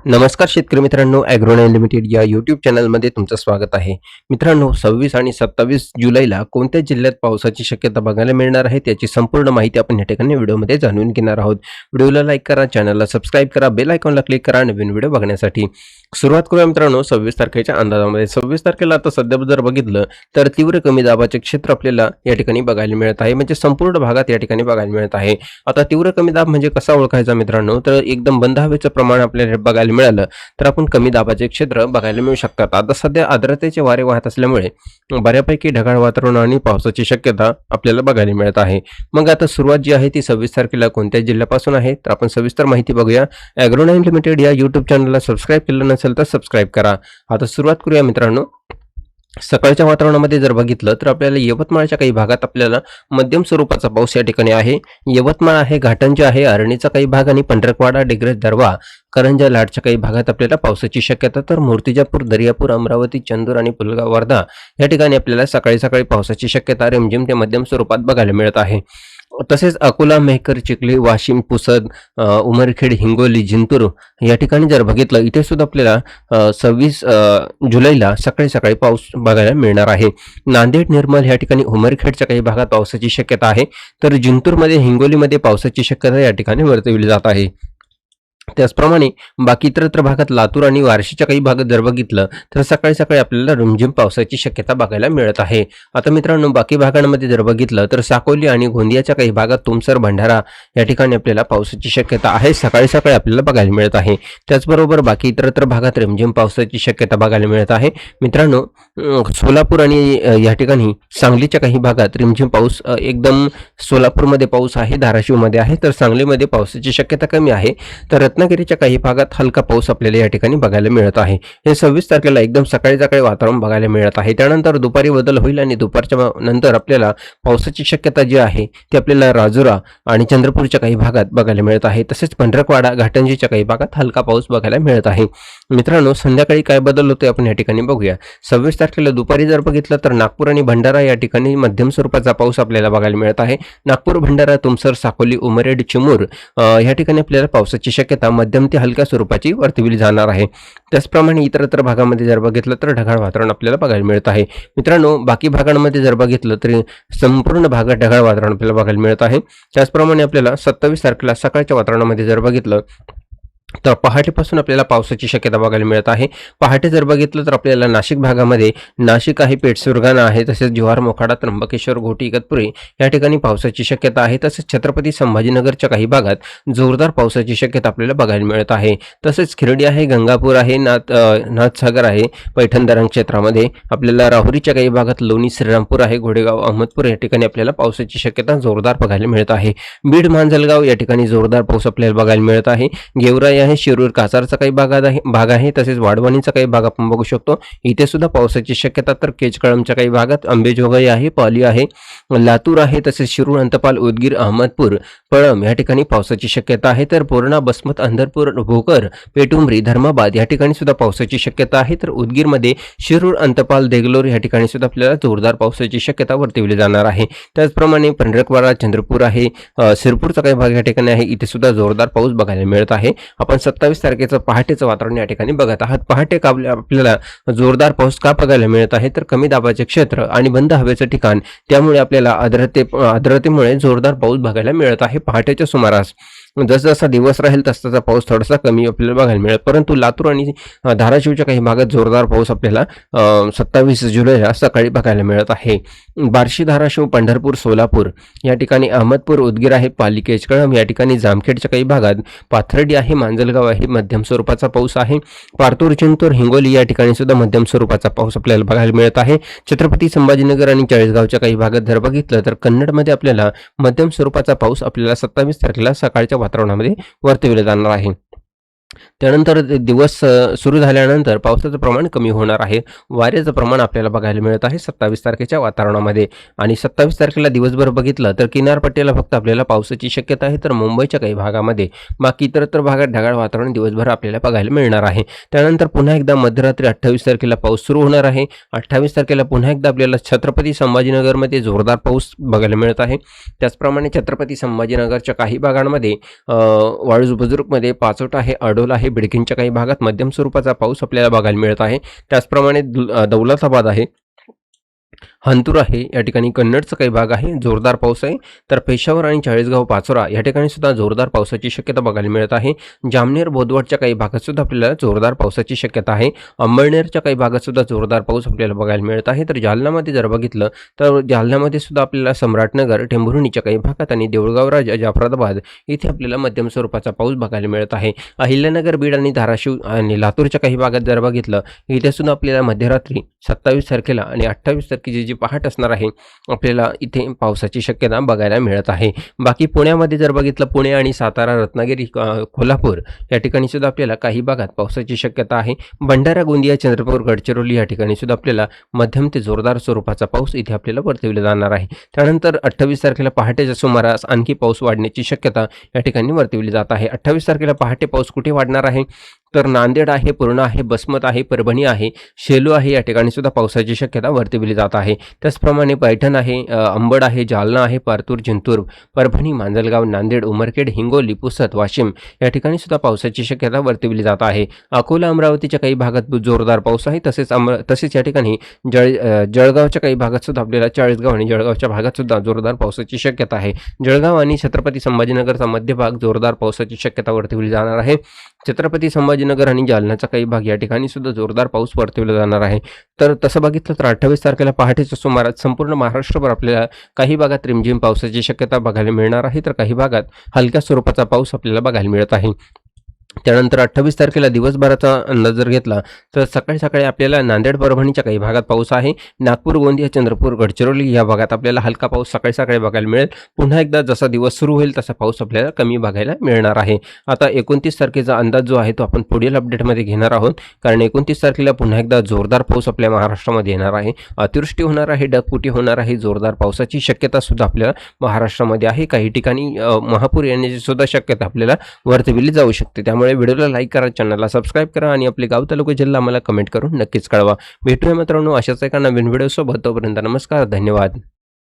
नमस्कार शेतकरी मित्रांनो, ॲग्रोनॉम लिमिटेड या यूट्यूब चॅनलमध्ये तुमचं स्वागत आहे. मित्रांनो, 26 आणि 27 जुलैला कोणत्या जिल्ह्यात पावसाची शक्यता बघायला मिळणार आहे त्याची संपूर्ण माहिती आपण या ठिकाणी व्हिडिओमध्ये जाणून घेणार आहोत. व्हिडिओला लाईक करा, चॅनलला सबस्क्राईब करा, बेल आयकॉनला क्लिक करा नवीन व्हिडिओ बघण्यासाठी. सुरुवात करूया मित्रांनो 26 तारखेच्या अंदाजामध्ये. 26 तारखेला आता सध्या जर बघितलं तर तीव्र कमी दाबाचे क्षेत्र आपल्याला या ठिकाणी बघायला मिळत आहे, म्हणजे संपूर्ण भागात या ठिकाणी बघायला मिळत आहे. आता तीव्र कमी दाब म्हणजे कसा ओळखायचा मित्रांनो, तर एकदम बंद हवेचं प्रमाण आपल्याला बघायला मिळालं तर आपण कमी दाबाचे क्षेत्र बघायला मिळू शकतात. आता सध्या आर्द्रतेचे वारे वाहत असल्यामुळे बऱ्यापैकी ढगाळ वातावरण आणि पावसाची शक्यता आपल्याला बघायला मिळत आहे. मग आता सुरुवात जी आहे ती 26 तारखेला कोणत्या जिल्ह्यापासून आहे तर आपण सविस्तर माहिती बघूया. ॲग्रोनॉम लिमिटेड या यूट्यूब चॅनलला सबस्क्राईब केलं नसेल तर सबस्क्राईब करा. आता सुरुवात करूया मित्रांनो. सकाळच्या वातावरणामध्ये जर बघितलं तर आपल्याला यवतमाळच्या काही भागात आपल्याला मध्यम स्वरूपाचा पाऊस या ठिकाणी आहे. यवतमाळ आहे, घाटंजी आहे, अरणीचा काही भाग आणि पंढरकवाडा, डिग्रस, दरवा, करंजा, लाडच्या काही भागात आपल्याला पावसाची शक्यता. तर मूर्तिजापूर, दर्यापूर, अमरावती, चंदूर आणि पुलगाव, वर्धा या ठिकाणी आपल्याला सकाळी सकाळी पावसाची शक्यता रिमझिम ते मध्यम स्वरूपात बघायला मिळत आहे. तसेच अकोला, मेहकर, चिखली, वाशिम, पुसद, उमरखेड, हिंगोली, जिंतूर या ठिकाणी जर बघितलं इथे सुद्धा आपल्याला 26 जुलैला सकाळी सकाळी पाऊस बघायला मिळणार आहे. नांदेड, निर्मल या ठिकाणी उमरखेडच्या काही भागात पावसाची शक्यता आहे. तर जिंतूरमध्ये, हिंगोलीमध्ये पावसाची शक्यता या ठिकाणी वर्तवली जात आहे. त्याचप्रमाणे बाकी इतरत्र भागात लातूर आणि वार्शीच्या काही भागात जर बघितलं तर सकाळी सकाळी आपल्याला रिमझिम पावसाची शक्यता बघायला मिळत आहे. आता मित्रांनो बाकी भागांमध्ये जर बघितलं तर साकोली आणि गोंदियाच्या काही भागात, तुमसर, भंडारा या ठिकाणी आपल्याला पावसाची शक्यता आहे, सकाळी सकाळी आपल्याला बघायला मिळत आहे. त्याचबरोबर बाकी इतरत्र भागात रिमझिम पावसाची शक्यता बघायला मिळत आहे. मित्रांनो सोलापूर आणि या ठिकाणी सांगलीच्या काही भागात रिमझिम पाऊस, एकदम सोलापूरमध्ये पाऊस आहे, धाराशिवमध्ये आहे, तर सांगलीमध्ये पावसाची शक्यता कमी आहे. तर रत्नागिरीच्या काही भागात हलका पाऊस आपल्याला या ठिकाणी बघायला मिळत आहे. हे 26 तारखेला एकदम सकाळी सकाळी वातावरण बघायला मिळत आहे. त्यानंतर दुपारी बदल होईल आणि दुपारच्या नंतर आपल्याला पावसाची शक्यता जी आहे ती आपल्याला राजुरा आणि चंद्रपूरच्या काही भागात बघायला मिळत आहे. तसेच पंढरकवाडा, घाटंजीच्या काही भागात हलका पाऊस बघायला मिळत आहे. मित्रांनो संध्याकाळी काय बदल होते आपण या ठिकाणी बघूया. 26 तारखेला दुपारी जर बघितलं तर नागपूर आणि भंडारा या ठिकाणी मध्यम स्वरूपाचा पाऊस आपल्याला बघायला मिळत आहे. नागपूर, भंडारा, तुमसर, साकोली, उमरेड, चिमूर या ठिकाणी आपल्याला पावसाची शक्यता मध्यम ते हलक्या स्वरूपाची वर्तवली जाणार आहे. त्याचप्रमाणे इतरत्र भागामध्ये जर बघितलं तर ढगाळ वातावरण आपल्याला बघायला मिळत आहे. मित्रांनो बाकी भागांमध्ये जर बघितलं तरी संपूर्ण भागात ढगाळ वातावरण आपल्याला बघायला मिळत आहे. त्याचप्रमाणे आपल्याला 27 तारखेला सकाळच्या वातावरणामध्ये जर बघितलं तर पहाटेपासून आपल्याला पावसाची शक्यता बघायला मिळत आहे. पहाटे जर बघितलं तर आपल्याला नाशिक भागामध्ये, नाशिक आहे, पेठ, सुरगाणा आहे, तसेच जव्हार, मोखाडा, त्र्यंबकेश्वर, घोटी, इगतपुरी या ठिकाणी पावसाची शक्यता आहे. तसेच छत्रपती संभाजीनगरच्या काही भागात जोरदार पावसाची शक्यता आपल्याला बघायला मिळत आहे. तसेच खिरडी आहे, गंगापूर आहे, नाथसागर आहे, पैठण धरण क्षेत्रामध्ये आपल्याला राहुरीच्या काही भागात, लोणी, श्रीरामपूर आहे, घोडेगाव, अहमदपूर या ठिकाणी आपल्याला पावसाची शक्यता जोरदार बघायला मिळत आहे. बीड, मांजलगाव या ठिकाणी जोरदार पाऊस आपल्याला बघायला मिळत आहे. गेवराई आहे, शिरूर, कासारचा काही भाग आहे, तसेच वाढवणीचा काही भाग आपण बघू शकतो, इथे सुद्धा पावसाची शक्यता. तर केचकळमच्या काही भागात अंबेजोगाई आहे, पाली आहे, लातूर आहे, तसेच शिरूर, अंतपाल, उदगीर, अहमदपूर, पळम या ठिकाणी पावसाची शक्यता आहे. तर पूर्णा, बसमत, अंधरपूर, भोकर, पेटुंबरी, धर्माबाद या ठिकाणी सुद्धा पावसाची शक्यता आहे. तर उदगीरमध्ये शिरूर, अंतपाल, देगलोर या ठिकाणी सुद्धा आपल्याला जोरदार पावसाची शक्यता वर्तवली जाणार आहे. त्याचप्रमाणे पंढरकवाडा, चंद्रपूर आहे, शिरपूरचा काही भाग या ठिकाणी आहे, इथे सुद्धा जोरदार पाऊस बघायला मिळत आहे. आपण 27 तारखेचं पहाटेचं वातावरण या ठिकाणी बघत आहात. पहाटे आपल्याला जोरदार पाऊस का बघायला मिळत आहे तर कमी दाबाचे क्षेत्र आणि बंद हवेचं ठिकाण, त्यामुळे आपल्याला आर्द्रतेमुळे जोरदार पाऊस बघायला मिळत आहे. पहाटेच्या सुमारास जसजसा दिवस राहील तसतसा पाऊस थोडासा कमी आपल्याला बघायला मिळेल, परंतु लातूर आणि धाराशिवच्या काही भागात जोरदार पाऊस आपल्याला 27 जुलैला सकाळी बघायला मिळत आहे. बार्शी, धाराशिव, पंढरपूर, सोलापूर या ठिकाणी, अहमदपूर, उदगीर आहे, पाली, केचकळम या ठिकाणी, जामखेडच्या काही भागात, पाथर्डी आहे, मांजलगाव आहे, मध्यम स्वरूपाचा पाऊस आहे. पारतूर, चिंतूर, हिंगोली या ठिकाणी सुद्धा मध्यम स्वरूपाचा पाऊस आपल्याला बघायला मिळत आहे. छत्रपती संभाजीनगर आणि चाळीसगावच्या काही भागात जर बघितलं तर कन्नडमध्ये आपल्याला मध्यम स्वरूपाचा पाऊस आपल्याला 27 तारखेला सकाळच्या वातावरणामध्ये वर्तवले जाणार आहे. त्यानंतर दिवस सुरू झाल्यानंतर पावसाचं प्रमाण कमी होणार आहे. वाऱ्याचं प्रमाण आपल्याला बघायला मिळत आहे 27 तारखेच्या वातावरणामध्ये. आणि 27 तारखेला दिवसभर बघितलं तर किनारपट्टीला फक्त आपल्याला पावसाची शक्यता आहे. तर मुंबईच्या काही भागामध्ये, बाकी इतरत्र भागात ढगाळ वातावरण दिवसभर आपल्याला बघायला मिळणार आहे. त्यानंतर पुन्हा एकदा मध्यरात्री 28 तारखेला पाऊस सुरू होणार आहे. 28 तारखेला पुन्हा एकदा आपल्याला छत्रपती संभाजीनगरमध्ये जोरदार पाऊस बघायला मिळत आहे. त्याचप्रमाणे छत्रपती संभाजीनगरच्या काही भागांमध्ये, वाळूज बुजुर्गमध्ये, पाचोट आहे, अकोला आहे, बिडकीनच्या काही भागात मध्यम स्वरूपाचा पाऊस आपल्याला बघायला मिळत आहे. त्याचप्रमाणे दौलताबाद आहे, हंतूर आहे, या ठिकाणी कन्नडचा काही भाग आहे, जोरदार पाऊस आहे. तर पेशावर आणि चाळीसगाव पाचोरा या ठिकाणी सुद्धा जोरदार पावसाची शक्यता बघायला मिळत आहे. जामनेर बोदवडच्या काही भागात सुद्धा आपल्याला जोरदार पावसाची शक्यता आहे. अंमळनेरच्या काही भागात सुद्धा जोरदार पाऊस आपल्याला बघायला मिळत आहे. तर जालन्यामध्ये जर बघितलं तर जालन्यामध्ये सुद्धा आपल्याला सम्राटनगर, टेंभुर्णीच्या काही भागात आणि देऊळगाव राजा, जाफराबाद इथे आपल्याला मध्यम स्वरूपाचा पाऊस बघायला मिळत आहे. अहिल्यानगर, बीड आणि धाराशिव आणि लातूरच्या काही भागात जर बघितलं इथे सुद्धा आपल्याला मध्यरात्री 27 तारखेला आणि 28 तारखेची जी पहाट असणार आहे आपल्याला इथे पावसाची शक्यता बघायला मिळत आहे. बाकी पुण्यामध्ये जर बघितलं, पुणे आणि सातारा, रत्नागिरी, कोल्हापूर या ठिकाणी सुद्धा आपल्याला काही भागात पावसाची शक्यता आहे. भंडारा, गोंदिया, चंद्रपूर, गडचिरोली या ठिकाणी सुद्धा आपल्याला मध्यम ते जोरदार स्वरूपाचा पाऊस इथे आपल्याला वर्तविला जाणार आहे. त्यानंतर 28 तारखेला पहाटेच्या सुमारास आणखी पाऊस वाढण्याची शक्यता या ठिकाणी वर्तविली जात आहे. 28 तारखेला पहाटे पाऊस कुठे वाढणार आहे तर नांदेड आहे, पूर्णा आहे, बसमत आहे, परभणी आहे, शेलू आहे, या ठिकाणी सुद्धा पावसाची शक्यता वर्तविली जात आहे. त्याचप्रमाणे पैठण आहे, अंबड आहे, जालना आहे, पारतूर, जिंतूर, परभणी, मांजलगाव, नांदेड, उमरखेड, हिंगोली, पुसद, वाशिम या ठिकाणी सुद्धा पावसाची शक्यता वर्तविली जात आहे. अकोला, अमरावतीच्या काही भागात जोरदार पाऊस आहे. तसेच या ठिकाणी जळगावच्या काही भागात सुद्धा आपल्याला चाळीसगाव आणि जळगावच्या भागात सुद्धा जोरदार पावसाची शक्यता आहे. जळगाव आणि छत्रपती संभाजीनगरचा मध्य भाग जोरदार पावसाची शक्यता वर्तविली जाणार आहे. छत्रपती संभाजीनगर आणि जालन्याचा काही भाग या ठिकाणी सुद्धा जोरदार पाऊस वर्तविला जाणार आहे. तर तसं बघितलं तर 28 तारखेला पहाटेच्या सुमारास संपूर्ण महाराष्ट्रभर आपल्याला काही भागात रिमझिम पावसाची शक्यता बघायला मिळणार आहे, तर काही भागात हलक्या स्वरूपाचा पाऊस आपल्याला बघायला मिळत आहे. त्यानंतर 28 तारखेला दिवसभराचा अंदाज जर घेतला तर सकाळी सकाळी आपल्याला नांदेड, परभणीच्या काही भागात पाऊस आहे. नागपूर, गोंदिया, चंद्रपूर, गडचिरोली या भागात आपल्याला हलका पाऊस सकाळी सकाळी बघायला मिळेल. पुन्हा एकदा जसा दिवस सुरू होईल तसा पाऊस आपल्याला कमी बघायला मिळणार आहे. आता 29 तारखेचा अंदाज जो आहे तो आपण पुढील अपडेटमध्ये घेणार आहोत, कारण 29 तारखेला पुन्हा एकदा जोरदार पाऊस आपल्या महाराष्ट्रामध्ये येणार आहे. अतिवृष्टी होणार आहे, ढगफुटी होणार आहे, जोरदार पावसाची शक्यता सुद्धा आपल्याला महाराष्ट्रामध्ये आहे. काही ठिकाणी महापूर येण्याची सुद्धा शक्यता आपल्याला वर्तविली जाऊ शकते. त्यामुळे व्हिडिओला लाईक करा, चॅनलला सबस्क्राईब करा आणि आपले गाव, तालुका, जिल्हा आम्हाला कमेंट करून नक्कीच कळवा. भेटूया मित्रांनो अशाच एका नवीन व्हिडिओ सोबत. तोपर्यंत नमस्कार, धन्यवाद.